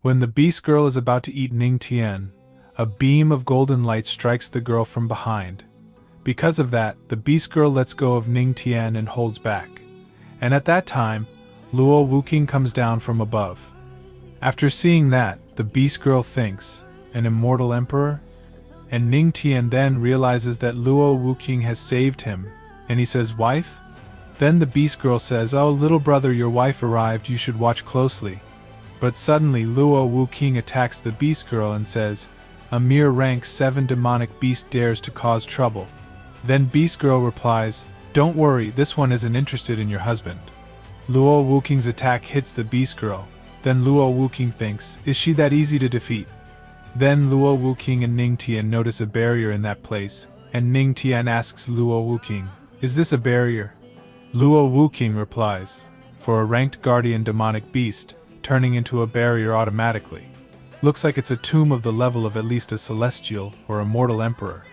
When the beast girl is about to eat Ning Tian, a beam of golden light strikes the girl from behind. Because of that, the beast girl lets go of Ning Tian and holds back. And at that time, Luo Wuqing comes down from above. After seeing that, the beast girl thinks, an immortal emperor? And Ning Tian then realizes that Luo Wuqing has saved him, and he says, wife? Then the beast girl says, oh little brother, your wife arrived, you should watch closely. But suddenly Luo Wuqing attacks the beast girl and says, a mere rank 7 demonic beast dares to cause trouble. Then beast girl replies, don't worry, this one isn't interested in your husband. Luo Wuqing's attack hits the beast girl. Then Luo Wuqing thinks, is she that easy to defeat? Then Luo Wuqing and Ning Tian notice a barrier in that place, and Ning Tian asks Luo Wuqing, is this a barrier? Luo Wuqing replies, for a ranked guardian demonic beast, turning into a barrier automatically. Looks like it's a tomb of the level of at least a celestial or immortal emperor.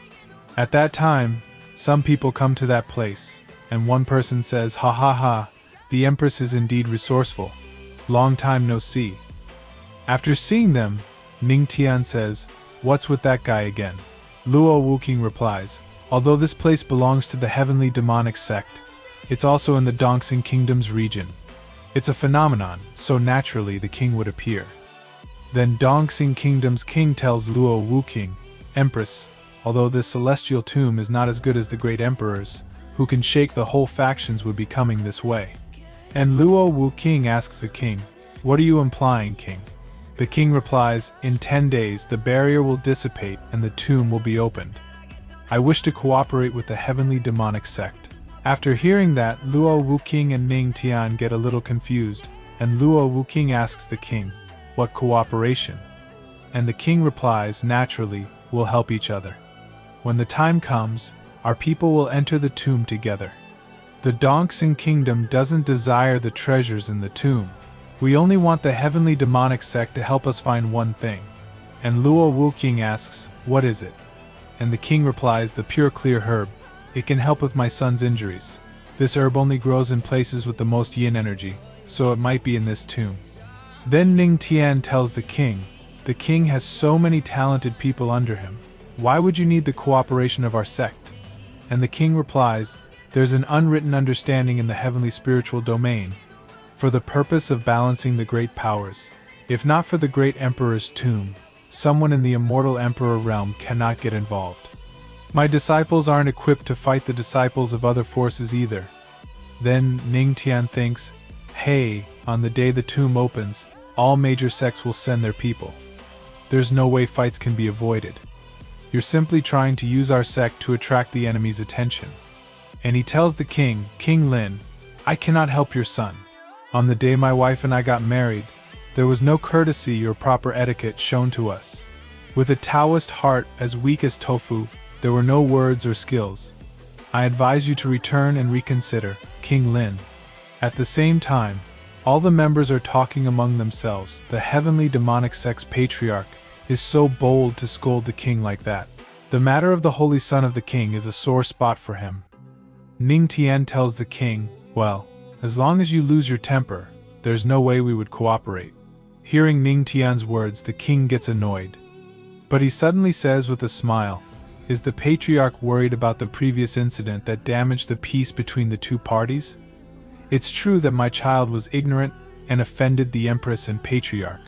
At that time, some people come to that place, and one person says, ha ha ha, the Empress is indeed resourceful. Long time no see. After seeing them, Ning Tian says, what's with that guy again? Luo Wuqing replies, although this place belongs to the heavenly demonic sect, it's also in the Dongxing Kingdom's region. It's a phenomenon, so naturally the king would appear. Then Dongxing Kingdom's king tells Luo Wuqing, Empress, although this celestial tomb is not as good as the great emperors, who can shake the whole factions would be coming this way. And Luo Wuqing asks the king, what are you implying, king? The king replies, in 10 days the barrier will dissipate and the tomb will be opened. I wish to cooperate with the heavenly demonic sect. After hearing that, Luo Wuqing and Ning Tian get a little confused, and Luo Wuqing asks the king, what cooperation? And the king replies, naturally, we'll help each other. When the time comes, our people will enter the tomb together. The Dongxing Kingdom doesn't desire the treasures in the tomb. We only want the heavenly demonic sect to help us find one thing. And Luo Wuqing asks, what is it? And the king replies, the pure clear herb. It can help with my son's injuries. This herb only grows in places with the most yin energy, so it might be in this tomb. Then Ning Tian tells the king has so many talented people under him. Why would you need the cooperation of our sect? And the king replies, there's an unwritten understanding in the heavenly spiritual domain, for the purpose of balancing the great powers. If not for the great emperor's tomb, someone in the immortal emperor realm cannot get involved. My disciples aren't equipped to fight the disciples of other forces either. Then Ning Tian thinks, hey, on the day the tomb opens, all major sects will send their people. There's no way fights can be avoided. You're simply trying to use our sect to attract the enemy's attention. And he tells the king, King Lin, I cannot help your son. On the day my wife and I got married, there was no courtesy or proper etiquette shown to us. With a Taoist heart as weak as tofu, there were no words or skills. I advise you to return and reconsider, King Lin. At the same time, all the members are talking among themselves. The heavenly demonic sect's patriarch is so bold to scold the king like that. The matter of the holy son of the king is a sore spot for him. Ning Tian tells the king, well, as long as you lose your temper, there's no way we would cooperate. Hearing Ning Tian's words, the king gets annoyed. But he suddenly says with a smile, is the patriarch worried about the previous incident that damaged the peace between the two parties? It's true that my child was ignorant and offended the Empress and patriarch.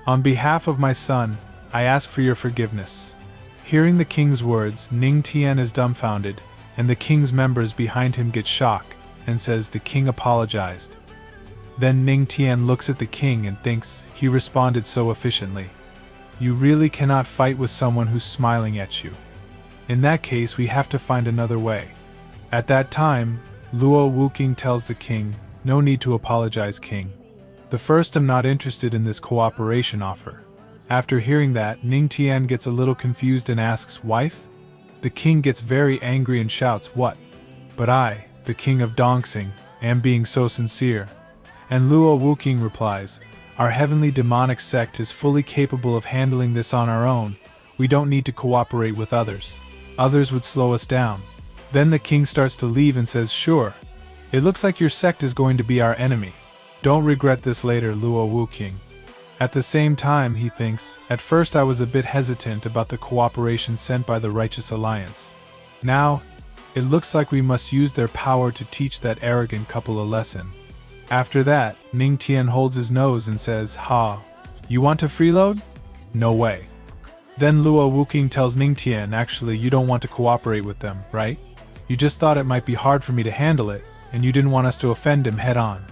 On behalf of my son, I ask for your forgiveness. Hearing the king's words, Ning Tian is dumbfounded, and the king's members behind him get shocked and says the king apologized. Then Ning Tian looks at the king and thinks he responded so efficiently. You really cannot fight with someone who's smiling at you. In that case, we have to find another way. At that time, Luo Wuqing tells the king, no need to apologize, king. The first, I'm not interested in this cooperation offer. After hearing that, Ning Tian gets a little confused and asks, wife? The king gets very angry and shouts, what? But I, the king of Dongxing, am being so sincere. And Luo Wuqing replies, our heavenly demonic sect is fully capable of handling this on our own. We don't need to cooperate with others. Others would slow us down. Then the king starts to leave and says, sure. It looks like your sect is going to be our enemy. Don't regret this later, Luo Wuqing. At the same time, he thinks, at first I was a bit hesitant about the cooperation sent by the Righteous Alliance. Now, it looks like we must use their power to teach that arrogant couple a lesson. After that, Ning Tian holds his nose and says, "Ha, you want to freeload? No way." Then Luo Wuqing tells Ning Tian, "Actually, you don't want to cooperate with them, right? You just thought it might be hard for me to handle it, and you didn't want us to offend him head on."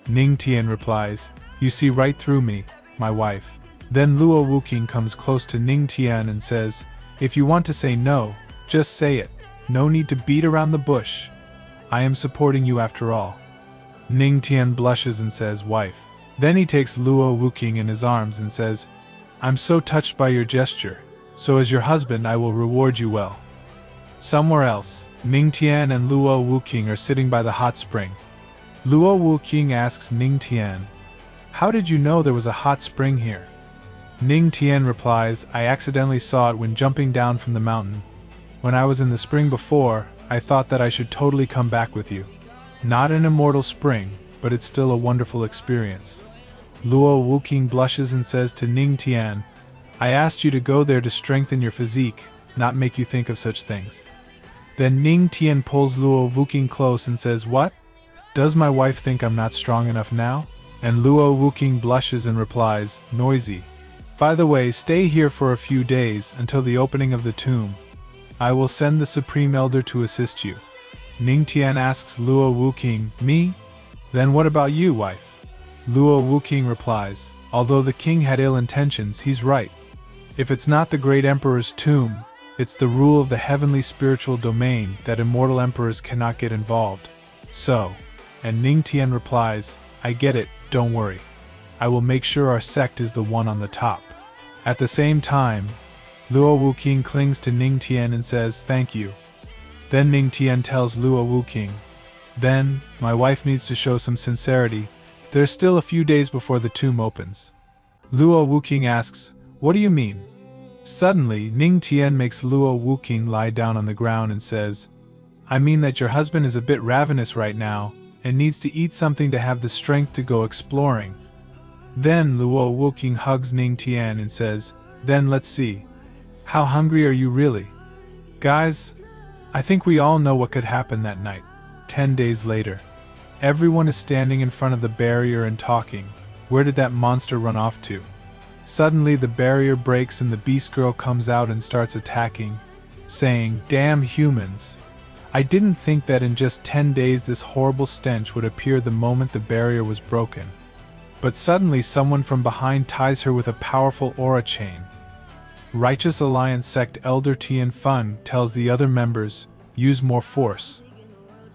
Ning Tian replies, "You see right through me, my wife." Then Luo Wuqing comes close to Ning Tian and says, "If you want to say no, just say it. No need to beat around the bush. I am supporting you after all." Ning Tian blushes and says, "Wife." Then he takes Luo Wuqing in his arms and says, "I'm so touched by your gesture, so as your husband I will reward you well." Somewhere else, Ning Tian and Luo Wuqing are sitting by the hot spring. Luo Wuqing asks Ning Tian, "How did you know there was a hot spring here?" Ning Tian replies, "I accidentally saw it when jumping down from the mountain. When I was in the spring before, I thought that I should totally come back with you. Not an immortal spring, but it's still a wonderful experience." Luo Wuqing blushes and says to Ning Tian, "I asked you to go there to strengthen your physique, not make you think of such things." Then Ning Tian pulls Luo Wuqing close and says, "What? Does my wife think I'm not strong enough now?" And Luo Wuqing blushes and replies, "Noisy. By the way, stay here for a few days until the opening of the tomb. I will send the Supreme Elder to assist you." Ning Tian asks Luo Wuqing, "Me? Then what about you, wife?" Luo Wuqing replies, "Although the king had ill intentions, he's right. If it's not the great emperor's tomb, it's the rule of the heavenly spiritual domain that immortal emperors cannot get involved. So," and Ning Tian replies, "I get it, don't worry. I will make sure our sect is the one on the top." At the same time, Luo Wuqing clings to Ning Tian and says, "Thank you." Then Ning Tian tells Luo Wuqing, "Then, my wife needs to show some sincerity. There's still a few days before the tomb opens." Luo Wuqing asks, "What do you mean?" Suddenly, Ning Tian makes Luo Wuqing lie down on the ground and says, "I mean that your husband is a bit ravenous right now, and needs to eat something to have the strength to go exploring." Then Luo Wuqing hugs Ning Tian and says, "Then let's see. How hungry are you really?" Guys, I think we all know what could happen that night. 10 days later. Everyone is standing in front of the barrier and talking. Where did that monster run off to? Suddenly the barrier breaks and the beast girl comes out and starts attacking, saying, "Damn humans. I didn't think that in just 10 days this horrible stench would appear the moment the barrier was broken." But suddenly someone from behind ties her with a powerful aura chain. Righteous Alliance Sect Elder Tian Feng tells the other members, "Use more force.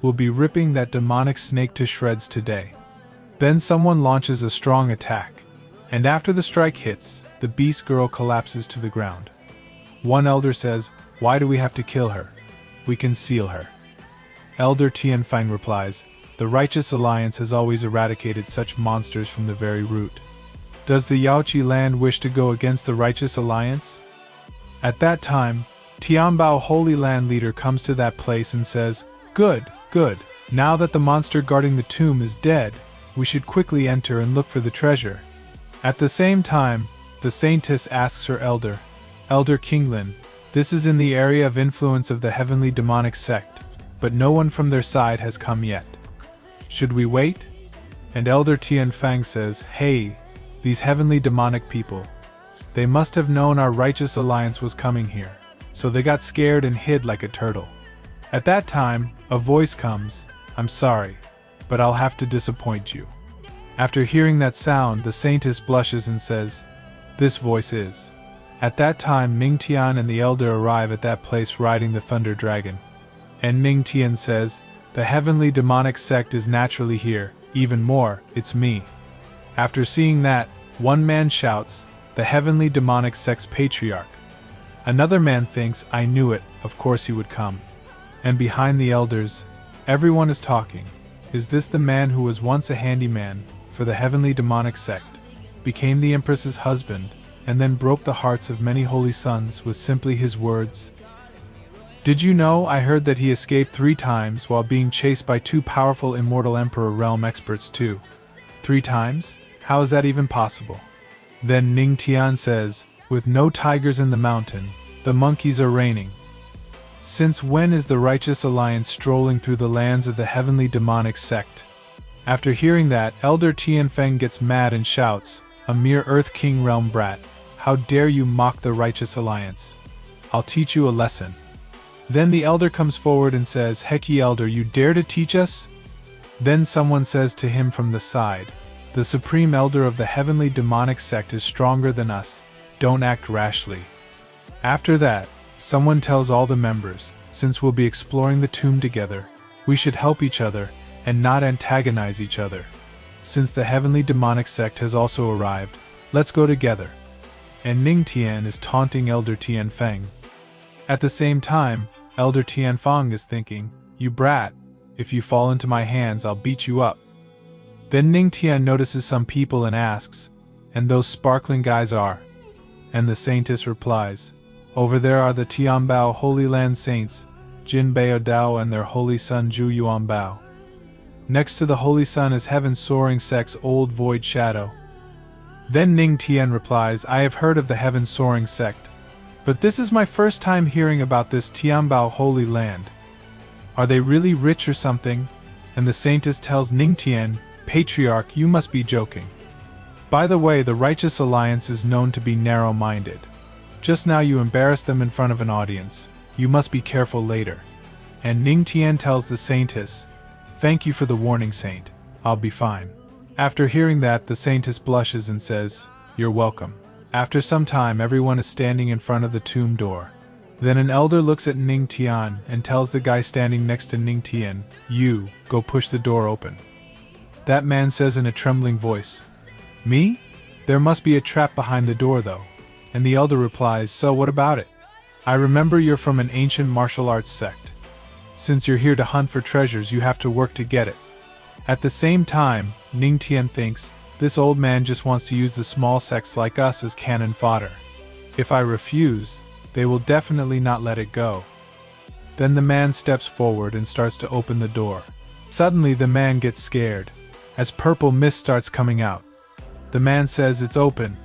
We'll be ripping that demonic snake to shreds today." Then someone launches a strong attack, and after the strike hits, the beast girl collapses to the ground. One elder says, "Why do we have to kill her? We can seal her." Elder Tian Feng replies, "The Righteous Alliance has always eradicated such monsters from the very root. Does the Yaoqi land wish to go against the Righteous Alliance?" At that time, Tianbao Holy Land leader comes to that place and says, Good. Now that the monster guarding the tomb is dead, we should quickly enter and look for the treasure." At the same time, the saintess asks her elder, "Elder Kinglin, this is in the area of influence of the heavenly demonic sect, but no one from their side has come yet. Should we wait?" And Elder Tian Feng says, "Hey, these heavenly demonic people. They must have known our Righteous Alliance was coming here, so they got scared and hid like a turtle." At that time, a voice comes, "I'm sorry, but I'll have to disappoint you." After hearing that sound, the saintess blushes and says, "This voice is." At that time, Ning Tian and the elder arrive at that place riding the Thunder Dragon. And Ning Tian says, "The heavenly demonic sect is naturally here, even more, it's me." After seeing that, one man shouts, "The heavenly demonic sect's patriarch." Another man thinks, "I knew it, of course he would come." And behind the elders, everyone is talking. Is this the man who was once a handyman for the heavenly demonic sect, became the Empress's husband, and then broke the hearts of many holy sons with simply his words? "Did you know I heard that he escaped 3 times while being chased by 2 powerful immortal Emperor realm experts too? 3 times? How is that even possible?" Then Ning Tian says, with no tigers in the mountain, the monkeys are reigning. Since when is the Righteous Alliance strolling through the lands of the heavenly demonic sect? After hearing that, Elder Tianfeng gets mad and shouts, a mere Earth King realm brat, how dare you mock the Righteous Alliance? I'll teach you a lesson. Then the elder comes forward and says, Hecky Elder, you dare to teach us? Then someone says to him from the side, the Supreme Elder of the heavenly demonic sect is stronger than us, don't act rashly. After that, someone tells all the members, since we'll be exploring the tomb together, we should help each other, and not antagonize each other. Since the heavenly demonic sect has also arrived, let's go together. And Ning Tian is taunting Elder Tianfeng. At the same time, Elder Tianfeng is thinking, you brat, if you fall into my hands I'll beat you up. Then Ning Tian notices some people and asks, and those sparkling guys are? And the saintess replies, over there are the Tianbao Holy Land Saints, Jin Bao Dao and their holy son Zhu Yuanbao. Next to the holy sun is heaven soaring sect's old void shadow. Then Ning Tian replies, I have heard of the heaven soaring sect, but this is my first time hearing about this Tianbao Holy Land. Are they really rich or something? And the saintess tells Ning Tian, Patriarch, you must be joking. By the way, the Righteous Alliance is known to be narrow-minded. Just now you embarrassed them in front of an audience. You must be careful later. And Ning Tian tells the saintess, thank you for the warning, saint. I'll be fine. After hearing that, the saintess blushes and says, you're welcome. After some time, everyone is standing in front of the tomb door. Then an elder looks at Ning Tian and tells the guy standing next to Ning Tian, you, go push the door open. That man says in a trembling voice, me? There must be a trap behind the door though. And the elder replies, so what about it? I remember you're from an ancient martial arts sect. Since you're here to hunt for treasures, you have to work to get it. At the same time, Ning Tian thinks, this old man just wants to use the small sects like us as cannon fodder. If I refuse, they will definitely not let it go. Then the man steps forward and starts to open the door. Suddenly the man gets scared, as purple mist starts coming out. The man says it's open.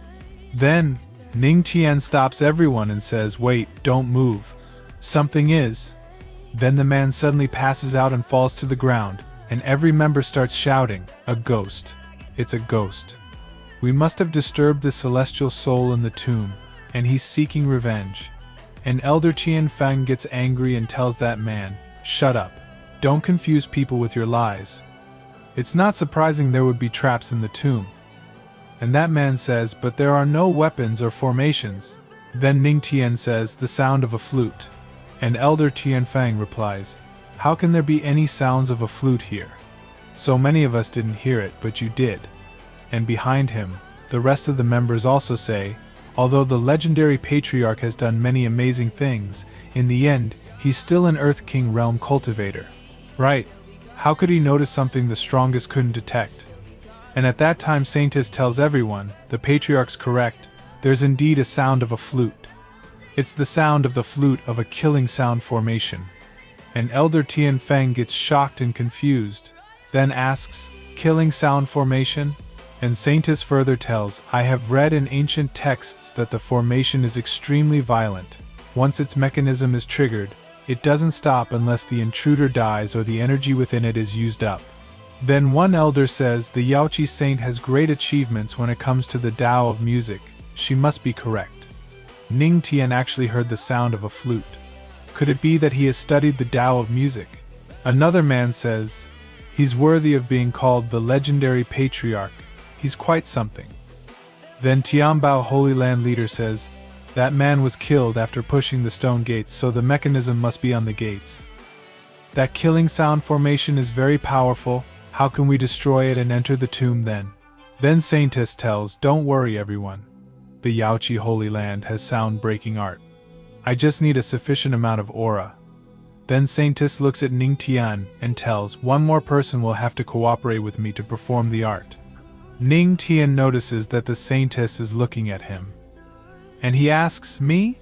Then, Ning Tian stops everyone and says, wait, don't move. Something is. Then the man suddenly passes out and falls to the ground, and every member starts shouting, a ghost. It's a ghost. We must have disturbed the celestial soul in the tomb, and he's seeking revenge. And Elder Tianfeng gets angry and tells that man, shut up. Don't confuse people with your lies. It's not surprising there would be traps in the tomb. And that man says, but there are no weapons or formations. Then Ning Tian says, the sound of a flute. And Elder Tianfeng replies, how can there be any sounds of a flute here? So many of us didn't hear it, but you did. And behind him, the rest of the members also say, although the legendary patriarch has done many amazing things, in the end, he's still an Earth King realm cultivator. Right? How could he notice something the strongest couldn't detect? And at that time Saintess tells everyone, the patriarch's correct, there's indeed a sound of a flute. It's the sound of the flute of a killing sound formation. And Elder Tianfeng gets shocked and confused, then asks, killing sound formation? And Saintess further tells, I have read in ancient texts that the formation is extremely violent. Once its mechanism is triggered, it doesn't stop unless the intruder dies or the energy within it is used up. Then one elder says the Yaoqi saint has great achievements when it comes to the Tao of music. She must be correct. Ning Tian actually heard the sound of a flute. Could it be that he has studied the Tao of music? Another man says, he's worthy of being called the legendary patriarch. He's quite something. Then Tianbao Holy Land leader says, that man was killed after pushing the stone gates, so the mechanism must be on the gates. That killing sound formation is very powerful. How can we destroy it and enter the tomb then? Then Saintess tells, don't worry everyone. The Yaoqi Holy Land has sound-breaking art. I just need a sufficient amount of aura. Then Saintess looks at Ning Tian and tells, one more person will have to cooperate with me to perform the art. Ning Tian notices that the Saintess is looking at him. And he asks, me?